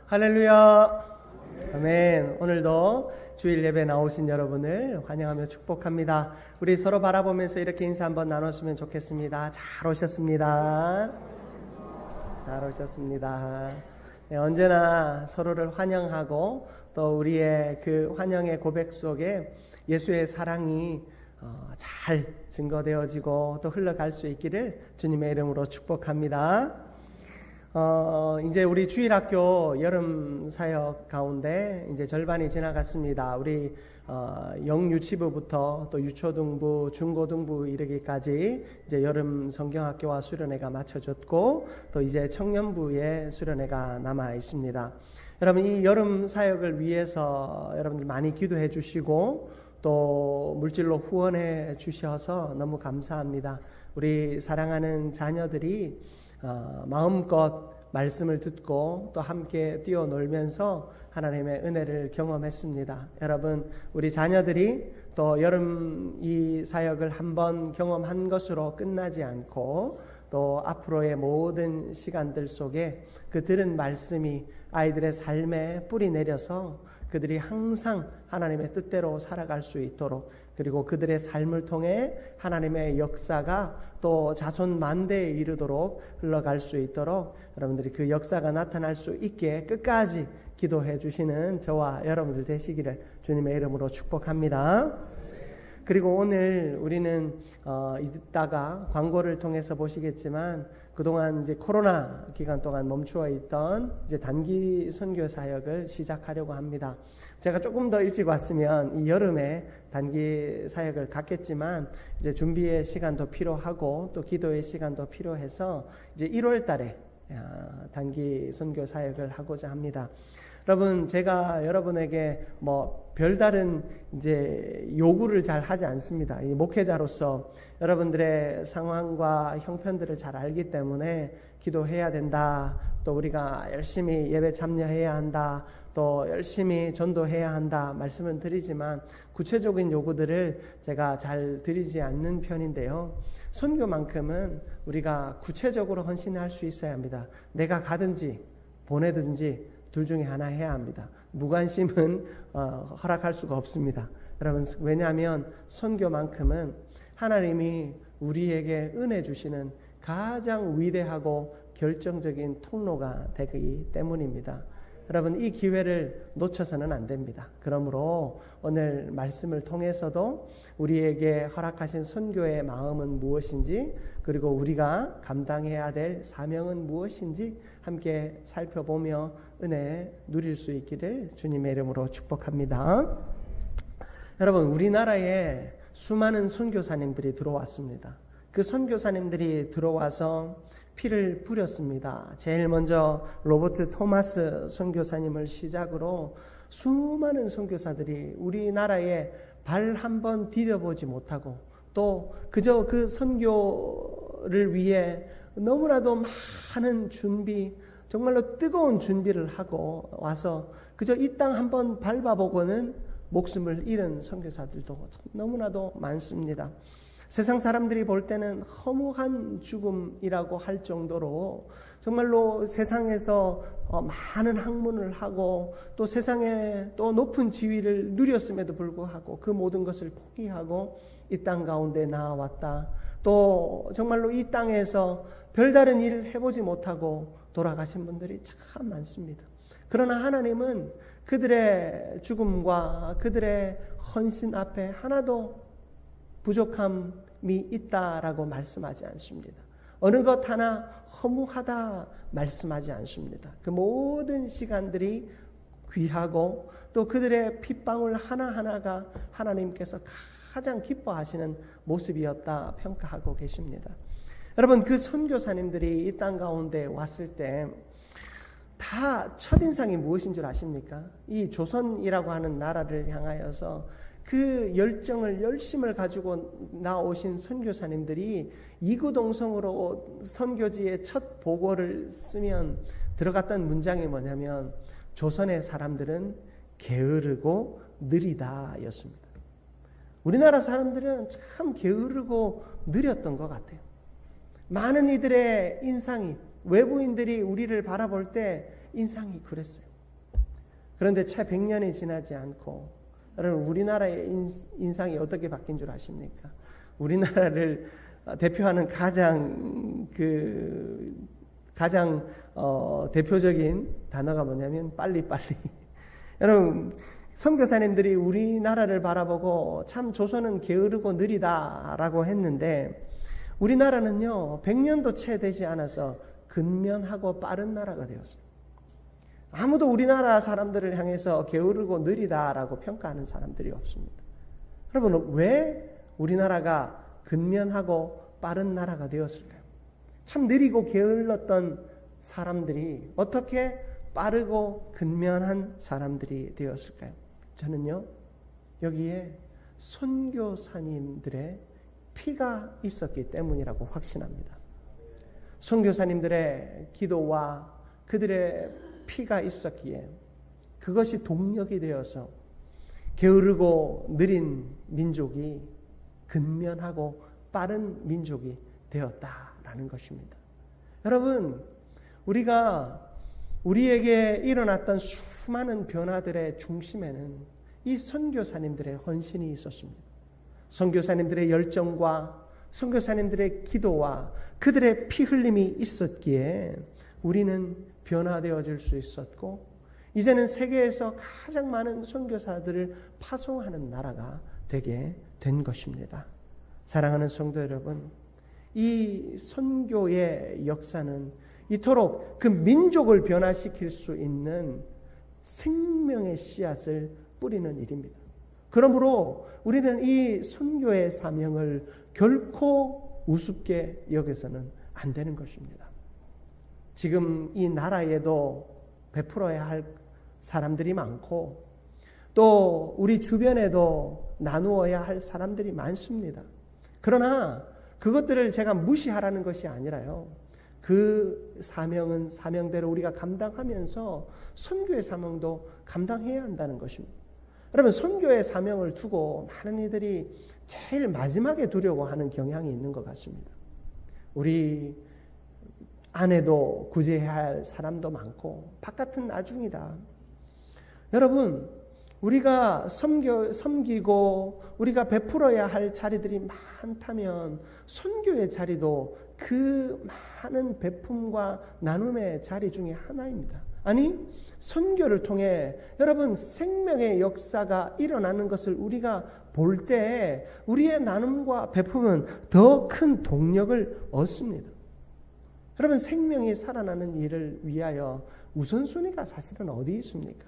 할렐루야. 아멘. 오늘도 주일 예배 나오신 여러분을 환영하며 축복합니다. 우리 서로 바라보면서 이렇게 인사 한번 나눴으면 좋겠습니다. 잘 오셨습니다. 잘 오셨습니다. 네, 언제나 서로를 환영하고 또 우리의 그 환영의 고백 속에 예수의 사랑이 잘 증거되어지고 또 흘러갈 수 있기를 주님의 이름으로 축복합니다. 이제 우리 주일학교 여름 사역 가운데 이제 절반이 지나갔습니다. 우리 영유치부부터 또 유초등부, 중고등부 이르기까지 이제 여름 성경학교와 수련회가 마쳐졌고 또 이제 청년부의 수련회가 남아 있습니다. 여러분, 이 여름 사역을 위해서 여러분들 많이 기도해 주시고 또 물질로 후원해 주셔서 너무 감사합니다. 우리 사랑하는 자녀들이 마음껏 말씀을 듣고 또 함께 뛰어놀면서 하나님의 은혜를 경험했습니다. 여러분, 우리 자녀들이 또 여름 이 사역을 한번 경험한 것으로 끝나지 않고 또 앞으로의 모든 시간들 속에 그 들은 말씀이 아이들의 삶에 뿌리 내려서 그들이 항상 하나님의 뜻대로 살아갈 수 있도록, 그리고 그들의 삶을 통해 하나님의 역사가 또 자손 만대에 이르도록 흘러갈 수 있도록 여러분들이 그 역사가 나타날 수 있게 끝까지 기도해 주시는 저와 여러분들 되시기를 주님의 이름으로 축복합니다. 그리고 오늘 우리는 이따가 광고를 통해서 보시겠지만 그동안 이제 코로나 기간 동안 멈추어 있던 이제 단기 선교 사역을 시작하려고 합니다. 제가 조금 더 일찍 왔으면 이 여름에 단기 사역을 갖겠지만 이제 준비의 시간도 필요하고 또 기도의 시간도 필요해서 이제 1월 달에 단기 선교 사역을 하고자 합니다. 여러분, 제가 여러분에게 별다른 이제 요구를 잘 하지 않습니다. 이 목회자로서 여러분들의 상황과 형편들을 잘 알기 때문에 기도해야 된다, 또 우리가 열심히 예배 참여해야 한다, 또 열심히 전도해야 한다 말씀을 드리지만 구체적인 요구들을 제가 잘 드리지 않는 편인데요. 선교만큼은 우리가 구체적으로 헌신할 수 있어야 합니다. 내가 가든지 보내든지 둘 중에 하나 해야 합니다. 무관심은 허락할 수가 없습니다. 여러분, 왜냐하면 선교만큼은 하나님이 우리에게 은혜 주시는 가장 위대하고 결정적인 통로가 되기 때문입니다. 여러분, 이 기회를 놓쳐서는 안 됩니다. 그러므로 오늘 말씀을 통해서도 우리에게 허락하신 선교의 마음은 무엇인지, 그리고 우리가 감당해야 될 사명은 무엇인지 함께 살펴보며 은혜 누릴 수 있기를 주님의 이름으로 축복합니다. 여러분, 우리나라에 수많은 선교사님들이 들어왔습니다. 그 선교사님들이 들어와서 피를 뿌렸습니다. 제일 먼저 로버트 토마스 선교사님을 시작으로 수많은 선교사들이 우리나라에 발 한번 디뎌보지 못하고 또 그저 그 선교를 위해 너무나도 많은 준비, 정말로 뜨거운 준비를 하고 와서 그저 이 땅 한번 밟아보고는 목숨을 잃은 선교사들도 너무나도 많습니다. 세상 사람들이 볼 때는 허무한 죽음이라고 할 정도로 정말로 세상에서 많은 학문을 하고 또 세상에 또 높은 지위를 누렸음에도 불구하고 그 모든 것을 포기하고 이 땅 가운데 나아왔다. 또 정말로 이 땅에서 별다른 일을 해보지 못하고 돌아가신 분들이 참 많습니다. 그러나 하나님은 그들의 죽음과 그들의 헌신 앞에 하나도 부족함이 있다라고 말씀하지 않습니다. 어느 것 하나 허무하다 말씀하지 않습니다. 그 모든 시간들이 귀하고 또 그들의 핏방울 하나하나가 하나님께서 가장 기뻐하시는 모습이었다 평가하고 계십니다. 여러분, 그 선교사님들이 이 땅 가운데 왔을 때 다 첫인상이 무엇인 줄 아십니까? 이 조선이라고 하는 나라를 향하여서 그 열정을, 열심을 가지고 나오신 선교사님들이 이구동성으로 선교지의 첫 보고를 쓰면 들어갔던 문장이 뭐냐면 조선의 사람들은 게으르고 느리다 였습니다. 우리나라 사람들은 참 게으르고 느렸던 것 같아요. 많은 이들의 인상이, 외부인들이 우리를 바라볼 때 인상이 그랬어요. 그런데 채 100년이 지나지 않고 여러분 우리나라의 인상이 어떻게 바뀐 줄 아십니까? 우리나라를 대표하는 가장 대표적인 단어가 뭐냐면 빨리빨리. 여러분 선교사님들이 우리나라를 바라보고 참 조선은 게으르고 느리다라고 했는데 우리나라는요 100년도 채 되지 않아서 근면하고 빠른 나라가 되었어요. 아무도 우리나라 사람들을 향해서 게으르고 느리다라고 평가하는 사람들이 없습니다. 여러분 왜 우리나라가 근면하고 빠른 나라가 되었을까요? 참 느리고 게을렀던 사람들이 어떻게 빠르고 근면한 사람들이 되었을까요? 저는요 여기에 선교사님들의 피가 있었기 때문이라고 확신합니다. 선교사님들의 기도와 그들의 피가 있었기에 그것이 동력이 되어서 게으르고 느린 민족이 근면하고 빠른 민족이 되었다라는 것입니다. 여러분 우리에게 일어났던 수많은 변화들의 중심에는 이 선교사님들의 헌신이 있었습니다. 선교사님들의 열정과 선교사님들의 기도와 그들의 피 흘림이 있었기에 우리는 변화되어 줄 수 있었고 이제는 세계에서 가장 많은 선교사들을 파송하는 나라가 되게 된 것입니다. 사랑하는 성도 여러분, 이 선교의 역사는 이토록 그 민족을 변화시킬 수 있는 생명의 씨앗을 뿌리는 일입니다. 그러므로 우리는 이 선교의 사명을 결코 우습게 여겨서는 안 되는 것입니다. 지금 이 나라에도 베풀어야 할 사람들이 많고 또 우리 주변에도 나누어야 할 사람들이 많습니다. 그러나 그것들을 제가 무시하라는 것이 아니라요. 그 사명은 사명대로 우리가 감당하면서 선교의 사명도 감당해야 한다는 것입니다. 여러분 선교의 사명을 두고 많은 이들이 제일 마지막에 두려고 하는 경향이 있는 것 같습니다. 우리 안에도 구제해야 할 사람도 많고 바깥은 나중이다. 여러분 우리가 섬기고 우리가 베풀어야 할 자리들이 많다면 선교의 자리도 그 많은 베품과 나눔의 자리 중에 하나입니다. 아니 선교를 통해 여러분 생명의 역사가 일어나는 것을 우리가 볼 때 우리의 나눔과 베품은 더 큰 동력을 얻습니다. 여러분 생명이 살아나는 일을 위하여 우선순위가 사실은 어디 있습니까?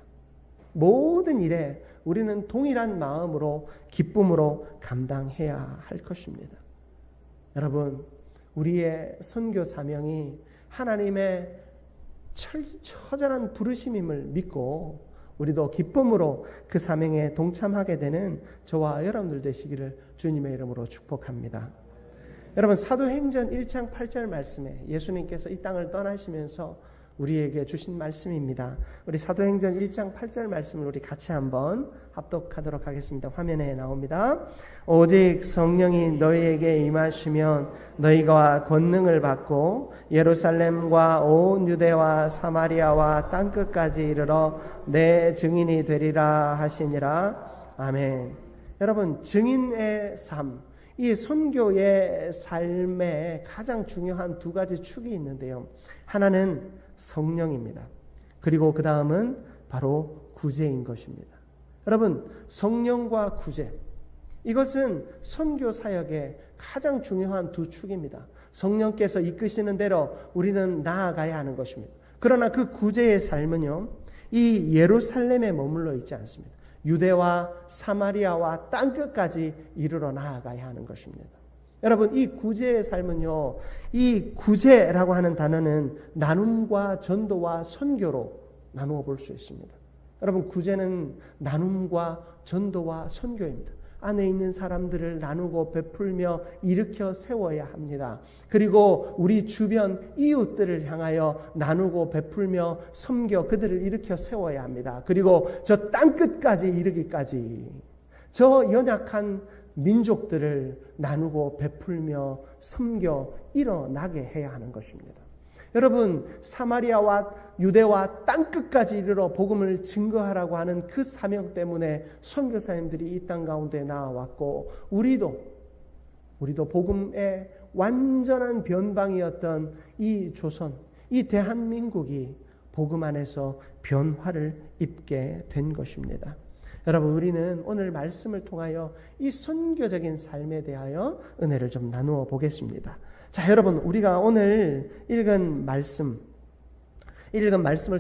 모든 일에 우리는 동일한 마음으로 기쁨으로 감당해야 할 것입니다. 여러분 우리의 선교 사명이 하나님의 처절한 부르심임을 믿고 우리도 기쁨으로 그 사명에 동참하게 되는 저와 여러분들 되시기를 주님의 이름으로 축복합니다. 여러분 사도행전 1장 8절 말씀에 예수님께서 이 땅을 떠나시면서 우리에게 주신 말씀입니다. 우리 사도행전 1장 8절 말씀을 우리 같이 한번 합독하도록 하겠습니다. 화면에 나옵니다. 오직 성령이 너희에게 임하시면 너희가 권능을 받고 예루살렘과 온 유대와 사마리아와 땅끝까지 이르러 내 증인이 되리라 하시니라. 아멘. 여러분 증인의 삶, 이 선교의 삶에 가장 중요한 두 가지 축이 있는데요. 하나는 성령입니다. 그리고 그 다음은 바로 구제인 것입니다. 여러분 성령과 구제, 이것은 선교 사역의 가장 중요한 두 축입니다. 성령께서 이끄시는 대로 우리는 나아가야 하는 것입니다. 그러나 그 구제의 삶은요, 이 예루살렘에 머물러 있지 않습니다. 유대와 사마리아와 땅끝까지 이르러 나아가야 하는 것입니다. 여러분 이 구제의 삶은요, 이 구제라고 하는 단어는 나눔과 전도와 선교로 나누어 볼 수 있습니다. 여러분 구제는 나눔과 전도와 선교입니다. 안에 있는 사람들을 나누고 베풀며 일으켜 세워야 합니다. 그리고 우리 주변 이웃들을 향하여 나누고 베풀며 섬겨 그들을 일으켜 세워야 합니다. 그리고 저 땅끝까지 이르기까지 저 연약한 민족들을 나누고 베풀며 섬겨 일어나게 해야 하는 것입니다. 여러분, 사마리아와 유대와 땅끝까지 이르러 복음을 증거하라고 하는 그 사명 때문에 선교사님들이 이 땅 가운데 나와왔고, 우리도 복음의 완전한 변방이었던 이 조선, 이 대한민국이 복음 안에서 변화를 입게 된 것입니다. 여러분, 우리는 오늘 말씀을 통하여 이 선교적인 삶에 대하여 은혜를 좀 나누어 보겠습니다. 자, 여러분, 우리가 오늘 읽은 말씀을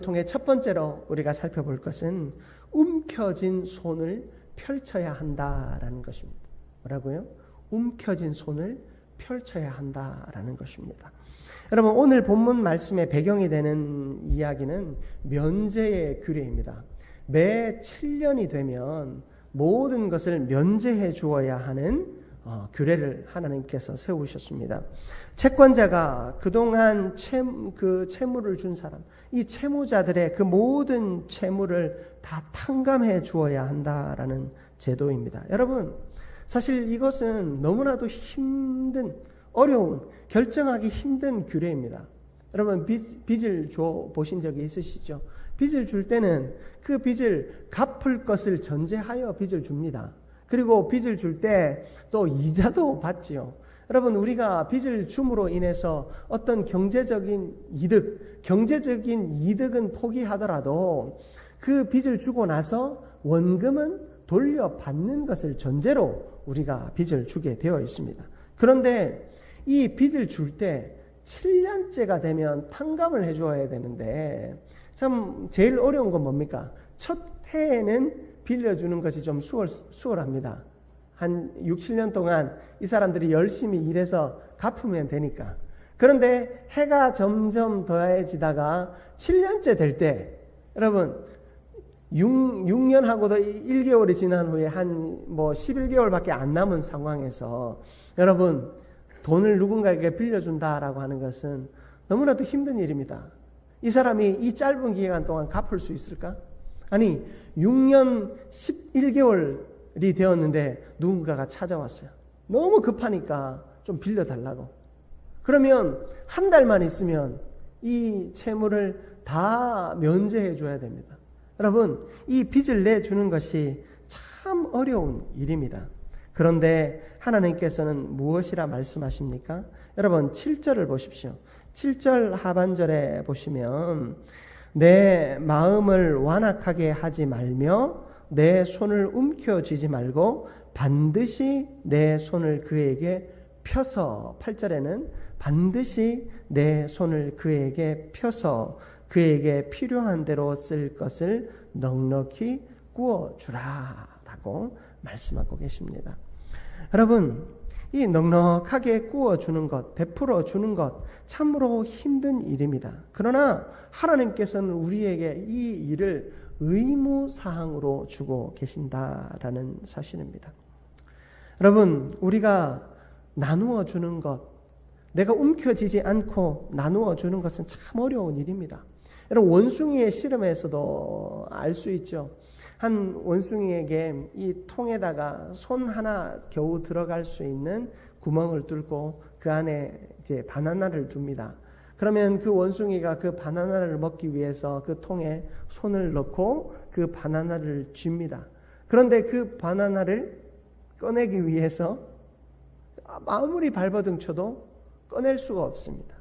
통해 첫 번째로 우리가 살펴볼 것은 움켜진 손을 펼쳐야 한다라는 것입니다. 뭐라고요? 움켜진 손을 펼쳐야 한다라는 것입니다. 여러분, 오늘 본문 말씀의 배경이 되는 이야기는 면제의 규례입니다. 매 7년이 되면 모든 것을 면제해 주어야 하는 규례를 하나님께서 세우셨습니다. 채권자가 그동안 채무를 준 사람, 이 채무자들의 그 모든 채무를 다 탕감해 주어야 한다라는 제도입니다. 여러분, 사실 이것은 너무나도 어려운, 결정하기 힘든 규례입니다. 여러분, 빚을 줘 보신 적이 있으시죠? 빚을 줄 때는 그 빚을 갚을 것을 전제하여 빚을 줍니다. 그리고 빚을 줄 때 또 이자도 받지요. 여러분, 우리가 빚을 줌으로 인해서 어떤 경제적인 이득은 포기하더라도 그 빚을 주고 나서 원금은 돌려받는 것을 전제로 우리가 빚을 주게 되어 있습니다. 그런데 이 빚을 줄 때 7년째가 되면 탕감을 해줘야 되는데, 참 제일 어려운 건 뭡니까? 첫 해에는 빌려주는 것이 좀 수월합니다. 한 6, 7년 동안 이 사람들이 열심히 일해서 갚으면 되니까. 그런데 해가 점점 더해지다가 7년째 될 때, 여러분, 6년하고도 1개월이 지난 후에 한 11개월밖에 안 남은 상황에서 여러분, 돈을 누군가에게 빌려준다라고 하는 것은 너무나도 힘든 일입니다. 이 사람이 이 짧은 기간 동안 갚을 수 있을까? 아니, 6년 11개월이 되었는데 누군가가 찾아왔어요. 너무 급하니까 좀 빌려달라고. 그러면 한 달만 있으면 이 채무를 다 면제해 줘야 됩니다. 여러분, 이 빚을 내주는 것이 참 어려운 일입니다. 그런데 하나님께서는 무엇이라 말씀하십니까? 여러분, 7절을 보십시오. 7절 하반절에 보시면 내 마음을 완악하게 하지 말며 내 손을 움켜쥐지 말고 반드시 내 손을 그에게 펴서, 8절에는 반드시 내 손을 그에게 펴서 그에게 필요한 대로 쓸 것을 넉넉히 구워주라 라고 말씀하고 계십니다. 여러분, 이 넉넉하게 구워주는 것, 베풀어 주는 것, 참으로 힘든 일입니다. 그러나 하나님께서는 우리에게 이 일을 의무사항으로 주고 계신다라는 사실입니다. 여러분, 우리가 나누어 주는 것, 내가 움켜쥐지 않고 나누어 주는 것은 참 어려운 일입니다. 여러분, 원숭이의 씨름에서도 알 수 있죠. 한 원숭이에게 이 통에다가 손 하나 겨우 들어갈 수 있는 구멍을 뚫고 그 안에 이제 바나나를 둡니다. 그러면 그 원숭이가 그 바나나를 먹기 위해서 그 통에 손을 넣고 그 바나나를 쥡니다. 그런데 그 바나나를 꺼내기 위해서 아무리 발버둥 쳐도 꺼낼 수가 없습니다.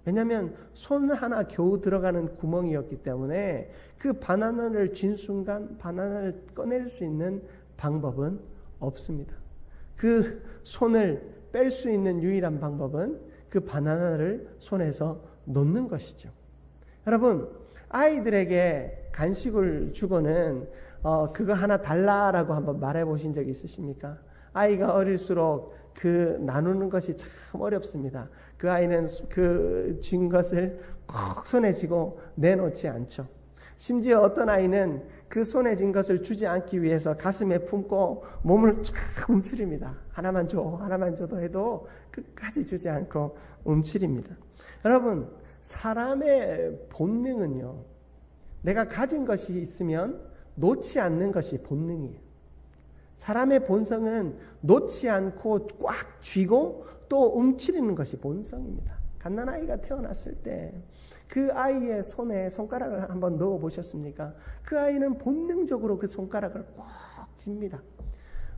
왜냐하면 손 하나 겨우 들어가는 구멍이었기 때문에 그 바나나를 쥔 순간 바나나를 꺼낼 수 있는 방법은 없습니다. 그 손을 뺄 수 있는 유일한 방법은 그 바나나를 손에서 놓는 것이죠. 여러분, 아이들에게 간식을 주고는 그거 하나 달라라고 한번 말해 보신 적 있으십니까? 아이가 어릴수록 그 나누는 것이 참 어렵습니다. 그 아이는 그 쥔 것을 꼭 손에 쥐고 내놓지 않죠. 심지어 어떤 아이는 그 손에 쥔 것을 주지 않기 위해서 가슴에 품고 몸을 쫙 움츠립니다. 하나만 줘도 해도 끝까지 주지 않고 움츠립니다. 여러분, 사람의 본능은요, 내가 가진 것이 있으면 놓지 않는 것이 본능이에요. 사람의 본성은 놓지 않고 꽉 쥐고 또 움츠리는 것이 본성입니다. 갓난아이가 태어났을 때 그 아이의 손에 손가락을 한번 넣어 보셨습니까? 그 아이는 본능적으로 그 손가락을 꼭 쥡니다.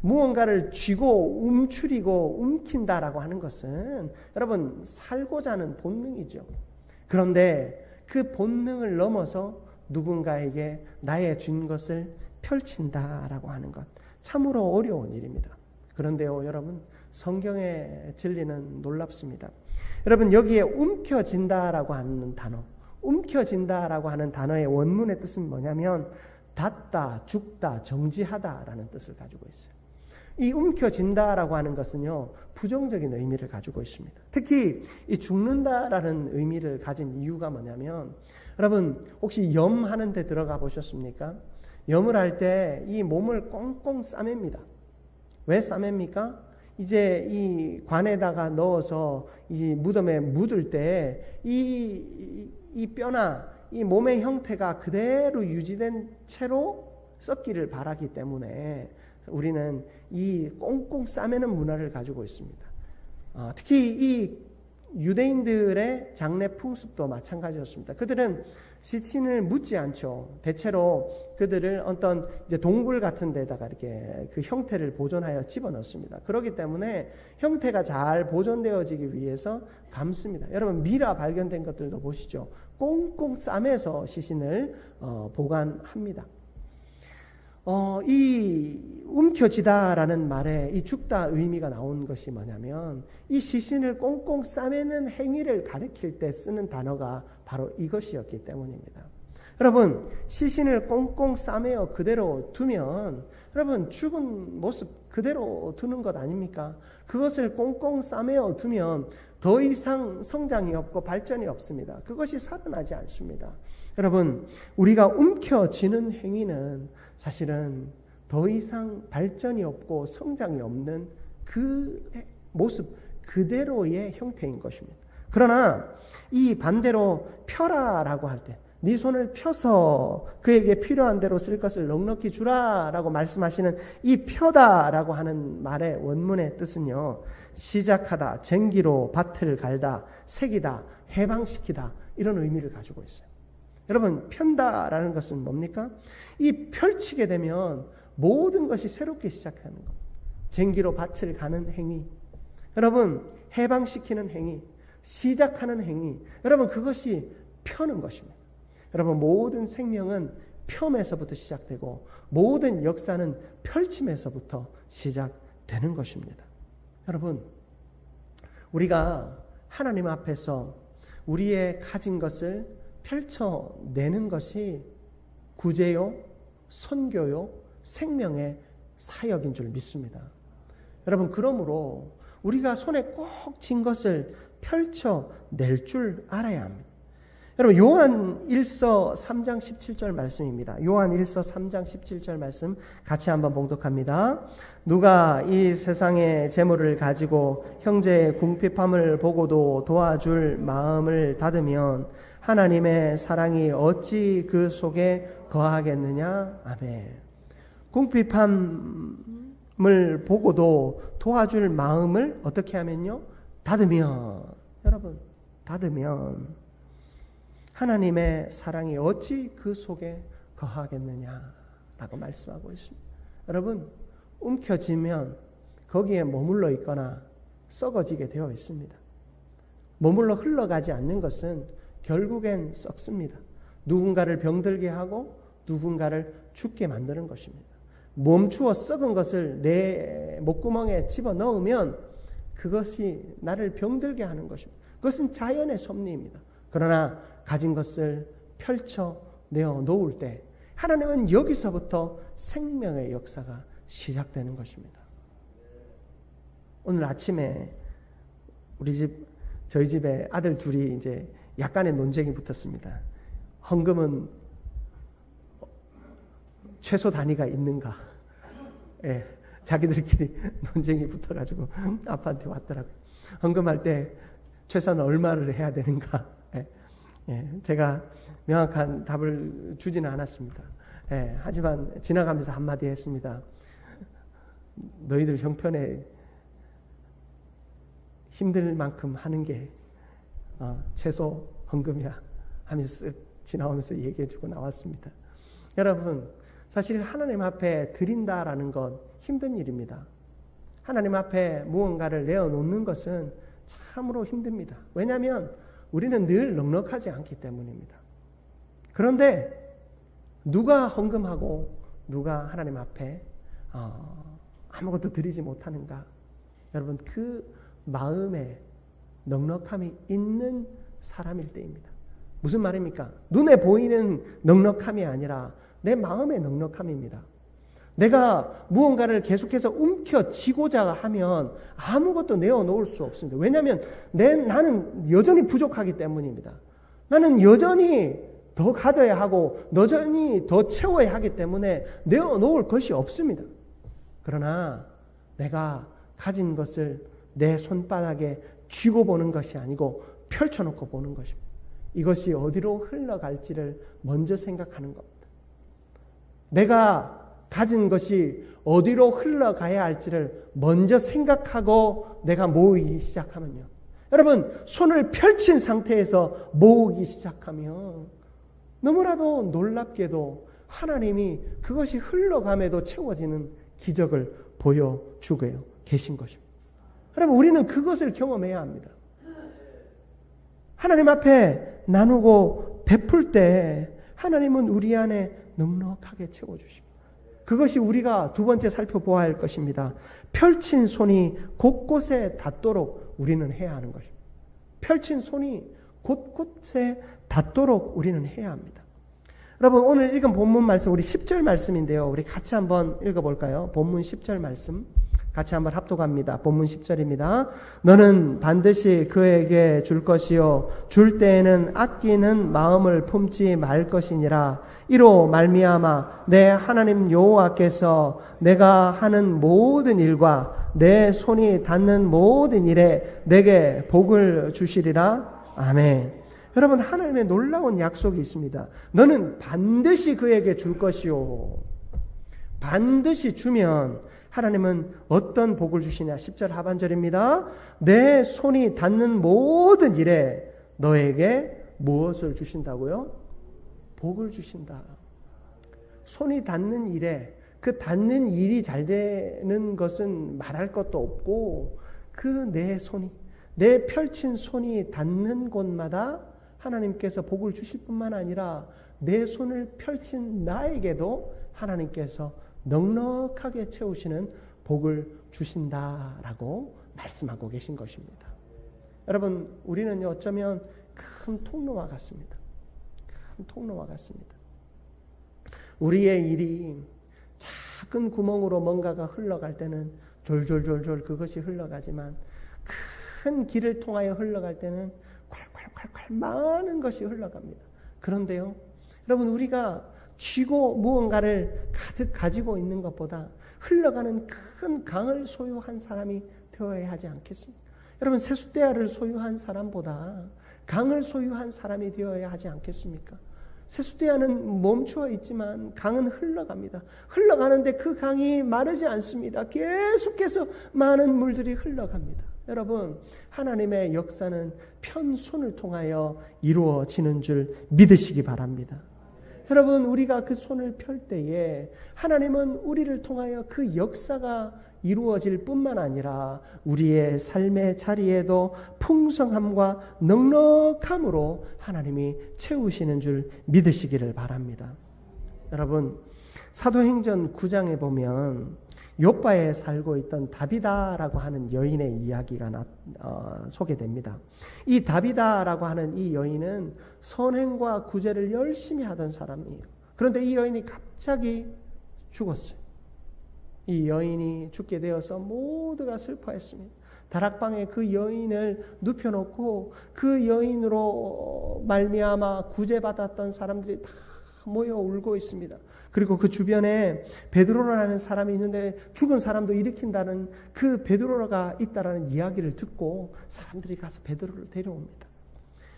무언가를 쥐고 움츠리고 움킨다라고 하는 것은 여러분 살고자 하는 본능이죠. 그런데 그 본능을 넘어서 누군가에게 나의 준 것을 펼친다라고 하는 것, 참으로 어려운 일입니다. 그런데요, 여러분, 성경의 진리는 놀랍습니다. 여러분, 여기에 움켜진다라고 하는 단어, 움켜진다라고 하는 단어의 원문의 뜻은 뭐냐면 닿다, 죽다, 정지하다라는 뜻을 가지고 있어요. 이 움켜진다라고 하는 것은요, 부정적인 의미를 가지고 있습니다. 특히 이 죽는다라는 의미를 가진 이유가 뭐냐면, 여러분 혹시 염하는 데 들어가 보셨습니까? 염을 할 때 이 몸을 꽁꽁 싸맵니다. 왜 싸맵니까? 이제 이 관에다가 넣어서 이 무덤에 묻을 때 이 뼈나 이 몸의 형태가 그대로 유지된 채로 썩기를 바라기 때문에 우리는 이 꽁꽁 싸매는 문화를 가지고 있습니다. 특히 이 유대인들의 장례 풍습도 마찬가지였습니다. 그들은 시신을 묻지 않죠. 대체로 그들을 어떤 이제 동굴 같은 데다가 이렇게 그 형태를 보존하여 집어넣습니다. 그렇기 때문에 형태가 잘 보존되어지기 위해서 감습니다. 여러분 미라 발견된 것들도 보시죠. 꽁꽁 싸매서 시신을 보관합니다. 이 움켜지다라는 말에 이 죽다 의미가 나온 것이 뭐냐면 이 시신을 꽁꽁 싸매는 행위를 가리킬 때 쓰는 단어가 바로 이것이었기 때문입니다. 여러분 시신을 꽁꽁 싸매어 그대로 두면 여러분 죽은 모습 그대로 두는 것 아닙니까? 그것을 꽁꽁 싸매어 두면 더 이상 성장이 없고 발전이 없습니다. 그것이 살아나지 않습니다. 여러분 우리가 움켜쥐는 행위는 사실은 더 이상 발전이 없고 성장이 없는 그 모습 그대로의 형태인 것입니다. 그러나 이 반대로 펴라라고 할 때 네 손을 펴서 그에게 필요한 대로 쓸 것을 넉넉히 주라라고 말씀하시는 이 펴다라고 하는 말의 원문의 뜻은요. 시작하다, 쟁기로 밭을 갈다, 새기다, 해방시키다 이런 의미를 가지고 있어요. 여러분 편다라는 것은 뭡니까? 이 펼치게 되면 모든 것이 새롭게 시작하는 겁니다. 쟁기로 밭을 가는 행위, 여러분 해방시키는 행위, 시작하는 행위, 여러분 그것이 펴는 것입니다. 여러분 모든 생명은 펴에서부터 시작되고 모든 역사는 펼침에서부터 시작되는 것입니다. 여러분 우리가 하나님 앞에서 우리의 가진 것을 펼쳐내는 것이 구제요, 선교요, 생명의 사역인 줄 믿습니다. 여러분 그러므로 우리가 손에 꼭 쥔 것을 펼쳐낼 줄 알아야 합니다. 여러분 요한 1서 3장 17절 말씀입니다. 요한 1서 3장 17절 말씀 같이 한번 봉독합니다. 누가 이 세상의 재물을 가지고 형제의 궁핍함을 보고도 도와줄 마음을 닫으면 하나님의 사랑이 어찌 그 속에 거하겠느냐. 아멘. 궁핍함을 보고도 도와줄 마음을 어떻게 하면요? 닫으면, 여러분 닫으면 하나님의 사랑이 어찌 그 속에 거하겠느냐라고 말씀하고 있습니다. 여러분 움켜쥐면 거기에 머물러 있거나 썩어지게 되어 있습니다. 머물러 흘러가지 않는 것은 결국엔 썩습니다. 누군가를 병들게 하고 누군가를 죽게 만드는 것입니다. 멈추어 썩은 것을 내 목구멍에 집어넣으면 그것이 나를 병들게 하는 것입니다. 그것은 자연의 섭리입니다. 그러나 가진 것을 펼쳐내어 놓을 때 하나님은 여기서부터 생명의 역사가 시작되는 것입니다. 오늘 아침에 저희 집에 아들 둘이 이제 약간의 논쟁이 붙었습니다. 헌금은 최소 단위가 있는가? 예, 자기들끼리 논쟁이 붙어가지고 아빠한테 왔더라고요. 헌금할 때 최소한 얼마를 해야 되는가? 예, 제가 명확한 답을 주지는 않았습니다. 예, 하지만 지나가면서 한마디 했습니다. 너희들 형편에 힘들 만큼 하는 게 최소 헌금이야 하면서 쓱 지나오면서 얘기해주고 나왔습니다. 여러분, 사실 하나님 앞에 드린다라는 건 힘든 일입니다. 하나님 앞에 무언가를 내어놓는 것은 참으로 힘듭니다. 왜냐하면 우리는 늘 넉넉하지 않기 때문입니다. 그런데 누가 헌금하고 누가 하나님 앞에 아무것도 드리지 못하는가? 여러분, 그 마음에 넉넉함이 있는 사람일 때입니다. 무슨 말입니까? 눈에 보이는 넉넉함이 아니라 내 마음의 넉넉함입니다. 내가 무언가를 계속해서 움켜쥐고자 하면 아무것도 내어놓을 수 없습니다. 왜냐하면 나는 여전히 부족하기 때문입니다. 나는 여전히 더 가져야 하고 여전히 더 채워야 하기 때문에 내어놓을 것이 없습니다. 그러나 내가 가진 것을 내 손바닥에 쥐고 보는 것이 아니고 펼쳐놓고 보는 것입니다. 이것이 어디로 흘러갈지를 먼저 생각하는 겁니다. 내가 가진 것이 어디로 흘러가야 할지를 먼저 생각하고 내가 모으기 시작하면요. 여러분, 손을 펼친 상태에서 모으기 시작하면 너무나도 놀랍게도 하나님이 그것이 흘러감에도 채워지는 기적을 보여주고 계신 것입니다. 여러분, 우리는 그것을 경험해야 합니다. 하나님 앞에 나누고 베풀 때 하나님은 우리 안에 넉넉하게 채워주십니다. 그것이 우리가 두 번째 살펴보아야 할 것입니다. 펼친 손이 곳곳에 닿도록 우리는 해야 하는 것입니다. 펼친 손이 곳곳에 닿도록 우리는 해야 합니다. 여러분, 오늘 읽은 본문 말씀, 우리 10절 말씀인데요. 우리 같이 한번 읽어볼까요? 본문 10절 말씀 같이 한번 합독합니다. 본문 10절입니다. 너는 반드시 그에게 줄 것이요 줄 때에는 아끼는 마음을 품지 말 것이니라. 이로 말미암아 내 하나님 여호와께서 내가 하는 모든 일과 내 손이 닿는 모든 일에 내게 복을 주시리라. 아멘. 여러분, 하나님의 놀라운 약속이 있습니다. 너는 반드시 그에게 줄 것이요. 반드시 주면 하나님은 어떤 복을 주시냐? 10절 하반절입니다. 내 손이 닿는 모든 일에 너에게 무엇을 주신다고요? 복을 주신다. 손이 닿는 일에, 그 닿는 일이 잘 되는 것은 말할 것도 없고, 그 내 펼친 손이 닿는 곳마다 하나님께서 복을 주실 뿐만 아니라 내 손을 펼친 나에게도 하나님께서 넉넉하게 채우시는 복을 주신다라고 말씀하고 계신 것입니다. 여러분, 우리는 어쩌면 큰 통로와 같습니다. 큰 통로와 같습니다. 우리의 일이 작은 구멍으로 뭔가가 흘러갈 때는 졸졸졸졸 그것이 흘러가지만 큰 길을 통하여 흘러갈 때는 콸콸콸콸 많은 것이 흘러갑니다. 그런데요, 여러분, 우리가 쥐고 무언가를 가득 가지고 있는 것보다 흘러가는 큰 강을 소유한 사람이 되어야 하지 않겠습니까? 여러분, 세숫대야를 소유한 사람보다 강을 소유한 사람이 되어야 하지 않겠습니까? 세숫대야는 멈추어 있지만 강은 흘러갑니다. 흘러가는데 그 강이 마르지 않습니다. 계속해서 많은 물들이 흘러갑니다. 여러분, 하나님의 역사는 편손을 통하여 이루어지는 줄 믿으시기 바랍니다. 여러분, 우리가 그 손을 펼 때에 하나님은 우리를 통하여 그 역사가 이루어질 뿐만 아니라 우리의 삶의 자리에도 풍성함과 넉넉함으로 하나님이 채우시는 줄 믿으시기를 바랍니다. 여러분, 사도행전 9장에 보면 요바에 살고 있던 다비다라고 하는 여인의 이야기가 소개됩니다. 이 다비다라고 하는 이 여인은 선행과 구제를 열심히 하던 사람이에요. 그런데 이 여인이 갑자기 죽었어요. 이 여인이 죽게 되어서 모두가 슬퍼했습니다. 다락방에 그 여인을 눕혀놓고 그 여인으로 말미암아 구제받았던 사람들이 다 모여 울고 있습니다. 그리고 그 주변에 베드로라는 사람이 있는데 죽은 사람도 일으킨다는 그 베드로가 있다라는 이야기를 듣고 사람들이 가서 베드로를 데려옵니다.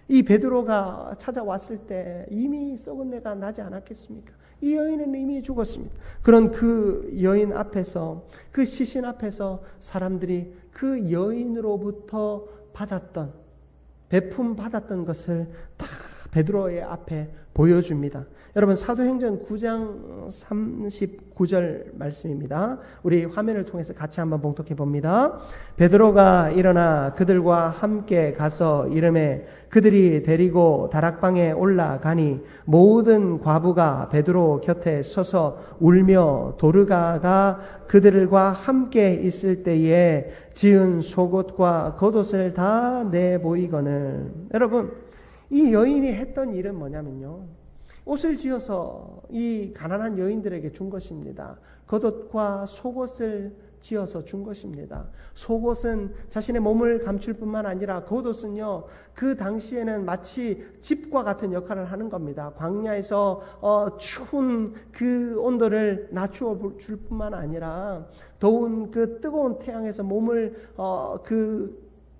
이 베드로가 찾아왔을 때 이미 썩은 내가 나지 않았겠습니까? 이 여인은 이미 죽었습니다. 그런 그 여인 앞에서, 그 시신 앞에서 사람들이 그 여인으로부터 받았던 베품 받았던 것을 다 베드로의 앞에 보여줍니다. 여러분 사도행전 9장 39절 말씀입니다. 우리 화면을 통해서 같이 한번 봉독해 봅니다. 베드로가 일어나 그들과 함께 가서 이르매 그들이 데리고 다락방에 올라가니 모든 과부가 베드로 곁에 서서 울며 도르가가 그들과 함께 있을 때에 지은 속옷과 겉옷을 다 내보이거늘. 여러분 이 여인이 했던 일은 뭐냐면요, 옷을 지어서 이 가난한 여인들에게 준 것입니다. 겉옷과 속옷을 지어서 준 것입니다. 속옷은 자신의 몸을 감출 뿐만 아니라 겉옷은요, 그 당시에는 마치 집과 같은 역할을 하는 겁니다. 광야에서 추운 그 온도를 낮추어 줄 뿐만 아니라 더운 그 뜨거운 태양에서 몸을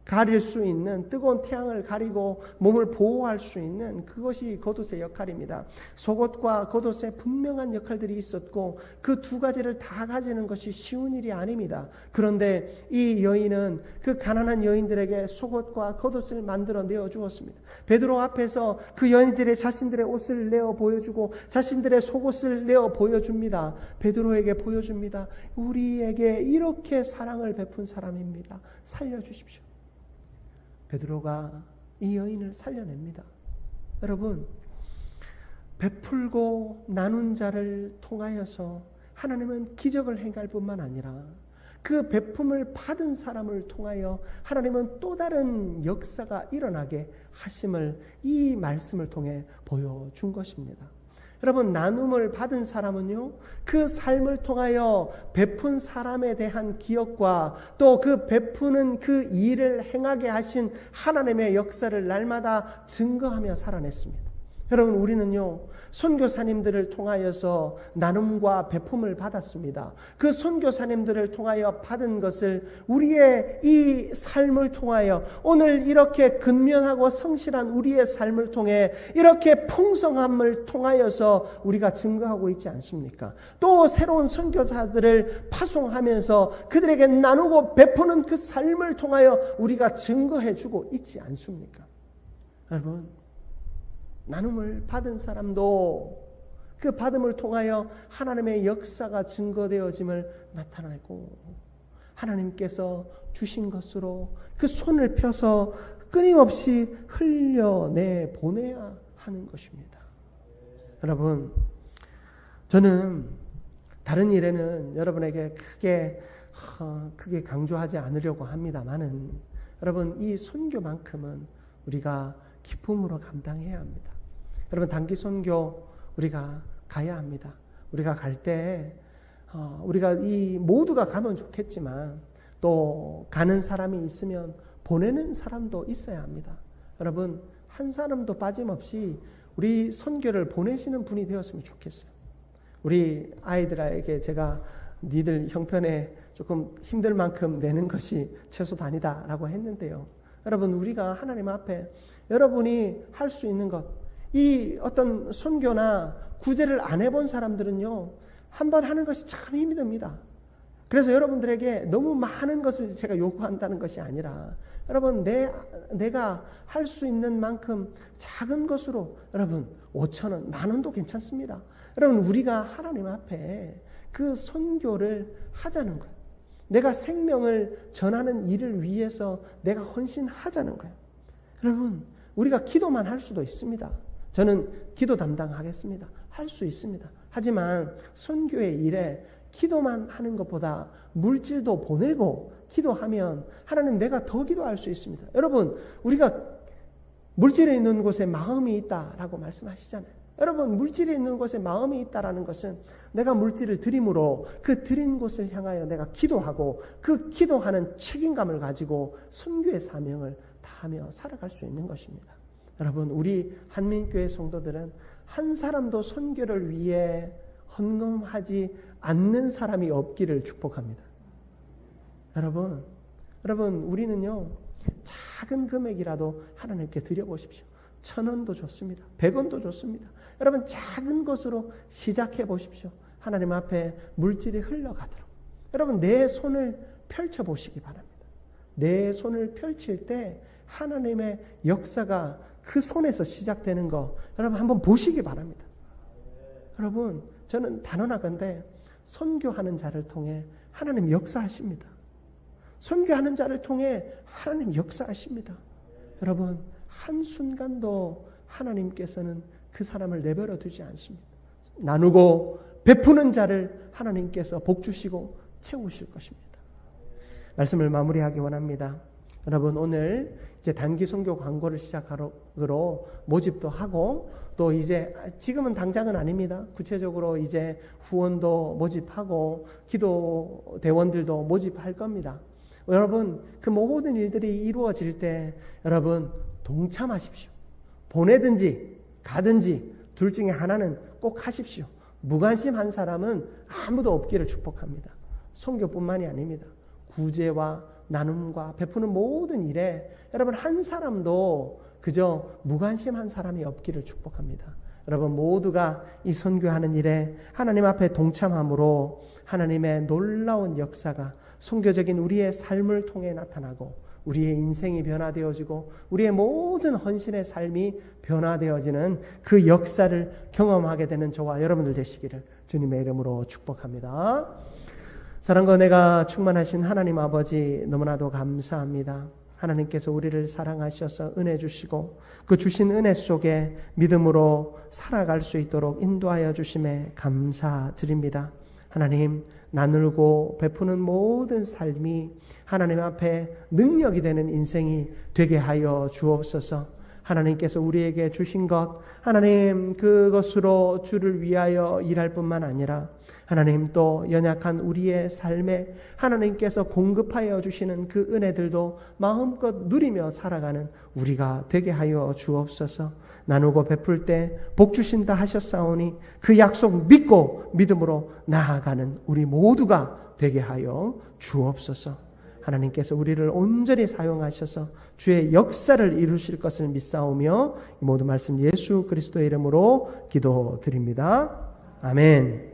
가릴 수 있는, 뜨거운 태양을 가리고 몸을 보호할 수 있는 그것이 겉옷의 역할입니다. 속옷과 겉옷에 분명한 역할들이 있었고 그 두 가지를 다 가지는 것이 쉬운 일이 아닙니다. 그런데 이 여인은 그 가난한 여인들에게 속옷과 겉옷을 만들어 내어 주었습니다. 베드로 앞에서 그 여인들의 자신들의 옷을 내어 보여주고 자신들의 속옷을 내어 보여줍니다. 베드로에게 보여줍니다. 우리에게 이렇게 사랑을 베푼 사람입니다. 살려주십시오. 베드로가 이 여인을 살려냅니다. 여러분, 베풀고 나눈 자를 통하여서 하나님은 기적을 행할 뿐만 아니라 그 베품을 받은 사람을 통하여 하나님은 또 다른 역사가 일어나게 하심을 이 말씀을 통해 보여준 것입니다. 여러분, 나눔을 받은 사람은요, 그 삶을 통하여 베푼 사람에 대한 기억과 또 그 베푸는 그 일을 행하게 하신 하나님의 역사를 날마다 증거하며 살아냈습니다. 여러분, 우리는요, 선교사님들을 통하여서 나눔과 베품을 받았습니다. 그 선교사님들을 통하여 받은 것을 우리의 이 삶을 통하여 오늘 이렇게 근면하고 성실한 우리의 삶을 통해 이렇게 풍성함을 통하여서 우리가 증거하고 있지 않습니까? 또 새로운 선교사들을 파송하면서 그들에게 나누고 베푸는 그 삶을 통하여 우리가 증거해주고 있지 않습니까? 여러분, 나눔을 받은 사람도 그 받음을 통하여 하나님의 역사가 증거되어짐을 나타내고 하나님께서 주신 것으로 그 손을 펴서 끊임없이 흘려내 보내야 하는 것입니다. 여러분, 저는 다른 일에는 여러분에게 크게 강조하지 않으려고 합니다만은 여러분, 이 선교만큼은 우리가 기쁨으로 감당해야 합니다. 여러분, 단기 선교 우리가 가야 합니다. 우리가 갈 때 우리가 이 모두가 가면 좋겠지만 또 가는 사람이 있으면 보내는 사람도 있어야 합니다. 여러분, 한 사람도 빠짐없이 우리 선교를 보내시는 분이 되었으면 좋겠어요. 우리 아이들에게 제가 니들 형편에 조금 힘들 만큼 내는 것이 최소단이다라고 했는데요. 여러분, 우리가 하나님 앞에 여러분이 할 수 있는 것, 이 어떤 선교나 구제를 안 해본 사람들은요, 한번 하는 것이 참 힘이 듭니다. 그래서 여러분들에게 너무 많은 것을 제가 요구한다는 것이 아니라 여러분, 내가 할 수 있는 만큼 작은 것으로 여러분 5,000원, 10,000원도 괜찮습니다. 여러분, 우리가 하나님 앞에 그 선교를 하자는 거예요. 내가 생명을 전하는 일을 위해서 내가 헌신하자는 거예요. 여러분, 우리가 기도만 할 수도 있습니다. 저는 기도 담당하겠습니다. 할 수 있습니다. 하지만 선교의 일에 기도만 하는 것보다 물질도 보내고 기도하면 하나님, 내가 더 기도할 수 있습니다. 여러분, 우리가 물질에 있는 곳에 마음이 있다라고 말씀하시잖아요. 여러분, 물질에 있는 곳에 마음이 있다라는 것은 내가 물질을 드림으로 그 드린 곳을 향하여 내가 기도하고 그 기도하는 책임감을 가지고 선교의 사명을 다하며 살아갈 수 있는 것입니다. 여러분, 우리 한민교회 성도들은 한 사람도 선교를 위해 헌금하지 않는 사람이 없기를 축복합니다. 여러분, 우리는요, 작은 금액이라도 하나님께 드려보십시오. 1,000원도 좋습니다. 100원도 좋습니다. 여러분, 작은 것으로 시작해 보십시오. 하나님 앞에 물질이 흘러가도록. 여러분, 내 손을 펼쳐 보시기 바랍니다. 내 손을 펼칠 때 하나님의 역사가 그 손에서 시작되는 거 여러분 한번 보시기 바랍니다. 여러분 저는 단언하건대 선교하는 자를 통해 하나님 역사하십니다. 선교하는 자를 통해 하나님 역사하십니다. 여러분 한순간도 하나님께서는 그 사람을 내버려 두지 않습니다. 나누고 베푸는 자를 하나님께서 복 주시고 채우실 것입니다. 말씀을 마무리하기 원합니다. 여러분 오늘 이제 단기 선교 광고를 시작하러 모집도 하고 또 이제 지금은 당장은 아닙니다. 구체적으로 이제 후원도 모집하고 기도 대원들도 모집할 겁니다. 여러분 그 모든 일들이 이루어질 때 여러분 동참하십시오. 보내든지 가든지 둘 중에 하나는 꼭 하십시오. 무관심한 사람은 아무도 없기를 축복합니다. 선교뿐만이 아닙니다. 구제와 나눔과 베푸는 모든 일에 여러분 한 사람도 그저 무관심한 사람이 없기를 축복합니다. 여러분 모두가 이 선교하는 일에 하나님 앞에 동참함으로 하나님의 놀라운 역사가 선교적인 우리의 삶을 통해 나타나고 우리의 인생이 변화되어지고 우리의 모든 헌신의 삶이 변화되어지는 그 역사를 경험하게 되는 저와 여러분들 되시기를 주님의 이름으로 축복합니다. 사랑과 은혜가 충만하신 하나님 아버지 너무나도 감사합니다. 하나님께서 우리를 사랑하셔서 은혜 주시고 그 주신 은혜 속에 믿음으로 살아갈 수 있도록 인도하여 주심에 감사드립니다. 하나님 나누고 베푸는 모든 삶이 하나님 앞에 능력이 되는 인생이 되게 하여 주옵소서. 하나님께서 우리에게 주신 것 하나님 그것으로 주를 위하여 일할 뿐만 아니라 하나님 또 연약한 우리의 삶에 하나님께서 공급하여 주시는 그 은혜들도 마음껏 누리며 살아가는 우리가 되게 하여 주옵소서. 나누고 베풀 때 복 주신다 하셨사오니 그 약속 믿고 믿음으로 나아가는 우리 모두가 되게 하여 주옵소서. 하나님께서 우리를 온전히 사용하셔서 주의 역사를 이루실 것을 믿사오며 이 모든 말씀 예수 그리스도의 이름으로 기도드립니다. 아멘.